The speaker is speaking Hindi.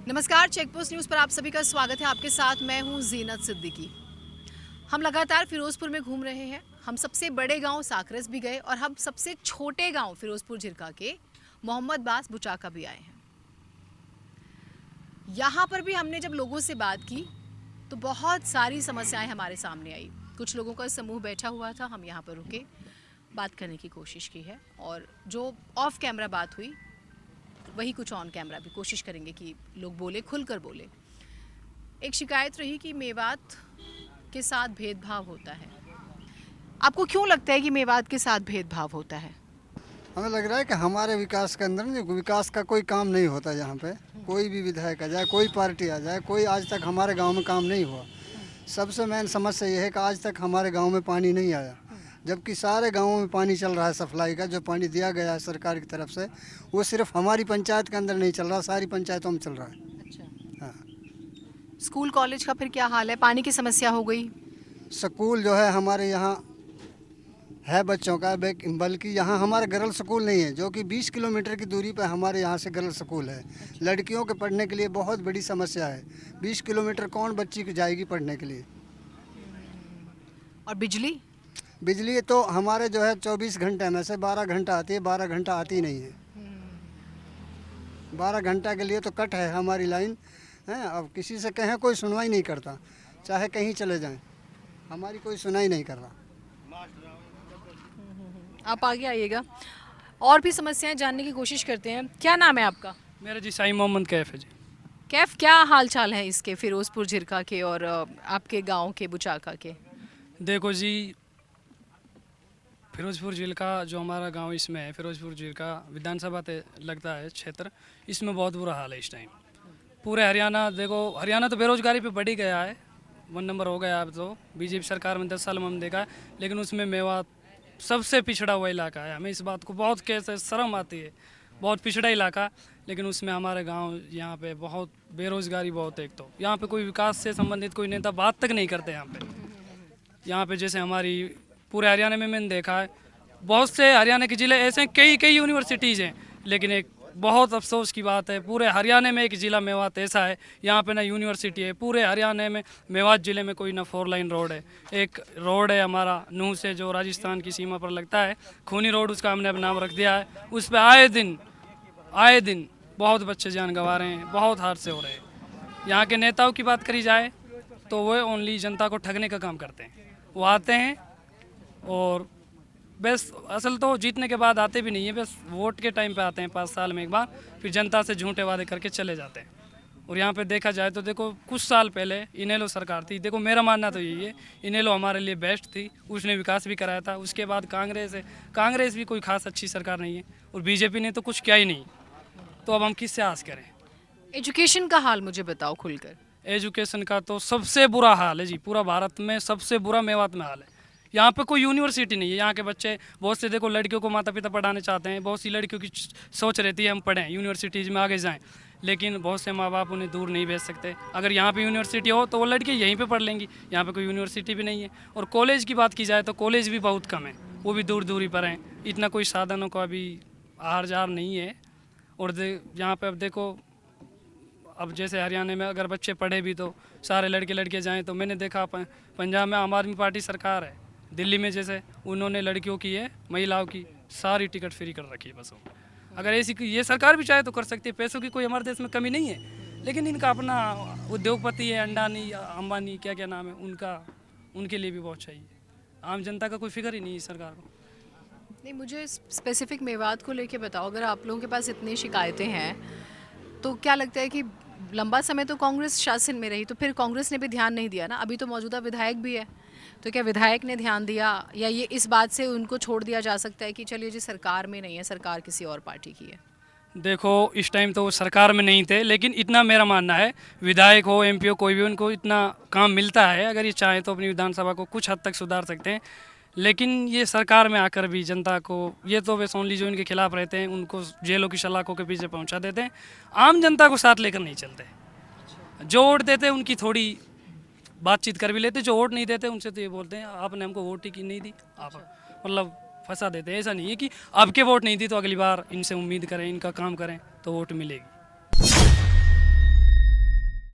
नमस्कार, चेकपोस्ट न्यूज़ पर आप सभी का स्वागत है। आपके साथ मैं हूं जीनत सिद्दीकी। हम लगातार फिरोजपुर में घूम रहे हैं। हम सबसे बड़े गांव साकरस भी गए और हम सबसे छोटे गांव फिरोजपुर झिरका के मोहम्मद बास बुचाका भी आए हैं। यहाँ पर भी हमने जब लोगों से बात की तो बहुत सारी समस्याएं हमारे सामने आई। कुछ लोगों का समूह बैठा हुआ था, हम यहाँ पर रुके, बात करने की कोशिश की है और जो ऑफ कैमरा बात हुई वही कुछ ऑन कैमरा भी कोशिश करेंगे कि लोग बोले, खुलकर बोले। एक शिकायत रही कि मेवात के साथ भेदभाव होता है। आपको क्यों लगता है कि मेवात के साथ भेदभाव होता है? हमें लग रहा है कि हमारे विकास के अंदर ना विकास का कोई काम नहीं होता। यहाँ पे कोई भी विधायक आ जाए, कोई पार्टी आ जाए, कोई आज तक हमारे गांव में काम नहीं हुआ। सबसे मेन समस्या ये है कि आज तक हमारे गांव में पानी नहीं आया, जबकि सारे गांवों में पानी चल रहा है। सप्लाई का जो पानी दिया गया है सरकार की तरफ से, वो सिर्फ हमारी पंचायत के अंदर नहीं चल रहा, सारी पंचायतों में चल रहा है। अच्छा। हाँ। स्कूल कॉलेज का फिर क्या हाल है? पानी की समस्या हो गई। स्कूल जो है हमारे यहाँ है बच्चों का, बल्कि यहाँ हमारा गर्ल स्कूल नहीं है, जो कि 20 किलोमीटर की दूरी पर हमारे यहाँ से गर्ल स्कूल है। लड़कियों के पढ़ने के लिए बहुत बड़ी समस्या है। 20 किलोमीटर कौन बच्ची की जाएगी पढ़ने के लिए? और बिजली? बिजली तो हमारे जो है 24 घंटे में से 12 घंटा आती है, 12 घंटा आती नहीं है। 12 घंटा के लिए तो कट है हमारी लाइन है। अब किसी से कहें कोई सुनवाई नहीं करता, चाहे कहीं चले जाएं, हमारी कोई सुनाई नहीं कर रहा। आप आगे आइएगा, और भी समस्याएं जानने की कोशिश करते हैं। क्या नाम है आपका? मेरा जी साईं मोहम्मद कैफ है जी। कैफ, क्या हाल चाल है इसके, फिरोजपुर झिरका के और आपके गांव के बुचाका के? देखो जी, फिरोजपुर झिरका जो हमारा गांव इसमें है, फिरोजपुर झिरका विधानसभा लगता है क्षेत्र, इसमें बहुत बुरा हाल है इस टाइम। पूरे हरियाणा देखो, हरियाणा तो बेरोजगारी पे बढ़ ही गया है, 1 नंबर हो गया अब तो। बीजेपी सरकार में 10 साल में हम देखा है, लेकिन उसमें मेवात सबसे पिछड़ा हुआ इलाका है। हमें इस बात को बहुत कैसे शर्म आती है, बहुत पिछड़ा इलाका, लेकिन उसमें हमारे गांव यहाँ पे बहुत बेरोजगारी बहुत है। एक तो यहाँ पे कोई विकास से संबंधित कोई नेता बात तक नहीं करते यहाँ पे जैसे हमारी पूरे हरियाणा में मैंने देखा है, बहुत से हरियाणा के ज़िले ऐसे कई यूनिवर्सिटीज़ हैं, लेकिन एक बहुत अफसोस की बात है, पूरे हरियाणा में एक ज़िला मेवात ऐसा है, यहाँ पे ना यूनिवर्सिटी है। पूरे हरियाणा में मेवात ज़िले में कोई ना 4 लाइन रोड है। एक रोड है हमारा नूह से जो राजस्थान की सीमा पर लगता है, खूनी रोड, उसका हमने अब नाम रख दिया है। उस पर आए दिन बहुत बच्चे जान गंवा रहे हैं, बहुत हादसे हो रहे हैं। यहाँ के नेताओं की बात करी जाए तो वो ओनली जनता को ठगने का काम करते हैं। वो आते हैं और बस असल तो जीतने के बाद आते भी नहीं है, बस वोट के टाइम पे आते हैं 5 साल में एक बार, फिर जनता से झूठे वादे करके चले जाते हैं। और यहाँ पे देखा जाए तो देखो, कुछ साल पहले इनेलो सरकार थी। देखो मेरा मानना तो यही है, इनेलो हमारे लिए बेस्ट थी, उसने विकास भी कराया था। उसके बाद कांग्रेस है, कांग्रेस भी कोई खास अच्छी सरकार नहीं है, और बीजेपी ने तो कुछ किया ही नहीं। तो अब हम किससे आस करें? एजुकेशन का हाल मुझे बताओ खुलकर। एजुकेशन का तो सबसे बुरा हाल है जी, पूरा भारत में सबसे बुरा मेवात में हाल है। यहाँ पे कोई यूनिवर्सिटी नहीं है। यहाँ के बच्चे बहुत से, देखो लड़कियों को माता पिता पढ़ाने चाहते हैं, बहुत सी लड़कियों की सोच रहती है हम पढ़ें, यूनिवर्सिटीज़ में आगे जाएं, लेकिन बहुत से माँ बाप उन्हें दूर नहीं भेज सकते। अगर यहाँ पे यूनिवर्सिटी हो तो वो लड़कियाँ यहीं पे पढ़ लेंगी। यहाँ पे कोई यूनिवर्सिटी भी नहीं है। और कॉलेज की बात की जाए तो कॉलेज भी बहुत कम है, वो भी दूरी पर हैं। इतना कोई साधनों का भी आहार जार नहीं है। और यहाँ पर अब देखो, अब जैसे हरियाणा में अगर बच्चे पढ़े भी तो सारे लड़के लड़कियाँ जाएँ, तो मैंने देखा पंजाब में आम आदमी पार्टी सरकार है, दिल्ली में जैसे उन्होंने लड़कियों की है, महिलाओं की सारी टिकट फ्री कर रखी है बसों। अगर ऐसी ये सरकार भी चाहे तो कर सकती है, पैसों की कोई हमारे देश में कमी नहीं है, लेकिन इनका अपना उद्योगपति है, अंडानी अंबानी क्या क्या नाम है उनका, उनके लिए भी बहुत चाहिए। आम जनता का कोई फिक्र ही नहीं है सरकार को। नहीं, मुझे स्पेसिफिक मेवात को लेके बताओ। अगर आप लोगों के पास इतनी शिकायतें हैं तो क्या लगता है कि लंबा समय तो कांग्रेस शासन में रही, तो फिर कांग्रेस ने भी ध्यान नहीं दिया ना? अभी तो मौजूदा विधायक भी है, तो क्या विधायक ने ध्यान दिया, या ये इस बात से उनको छोड़ दिया जा सकता है कि चलिए जी सरकार में नहीं है, सरकार किसी और पार्टी की है? देखो इस टाइम तो वो सरकार में नहीं थे, लेकिन इतना मेरा मानना है, विधायक हो एमपी हो कोई भी, उनको इतना काम मिलता है, अगर ये चाहें तो अपनी विधानसभा को कुछ हद तक सुधार सकते हैं। लेकिन ये सरकार में आकर भी जनता को, ये तो बस ओनली जो इनके खिलाफ रहते हैं उनको जेलों की सलाखों के पीछे पहुंचा देते हैं, आम जनता को साथ लेकर नहीं चलते। जो वोट देते हैं उनकी थोड़ी बातचीत कर भी लेते, जो वोट नहीं देते उनसे तो ये बोलते हैं आपने हमको वोट ही नहीं दी, आप मतलब फंसा देते हैं। ऐसा नहीं है कि अब के वोट नहीं दी तो अगली बार इनसे उम्मीद करें, इनका काम करें तो वोट मिलेगी।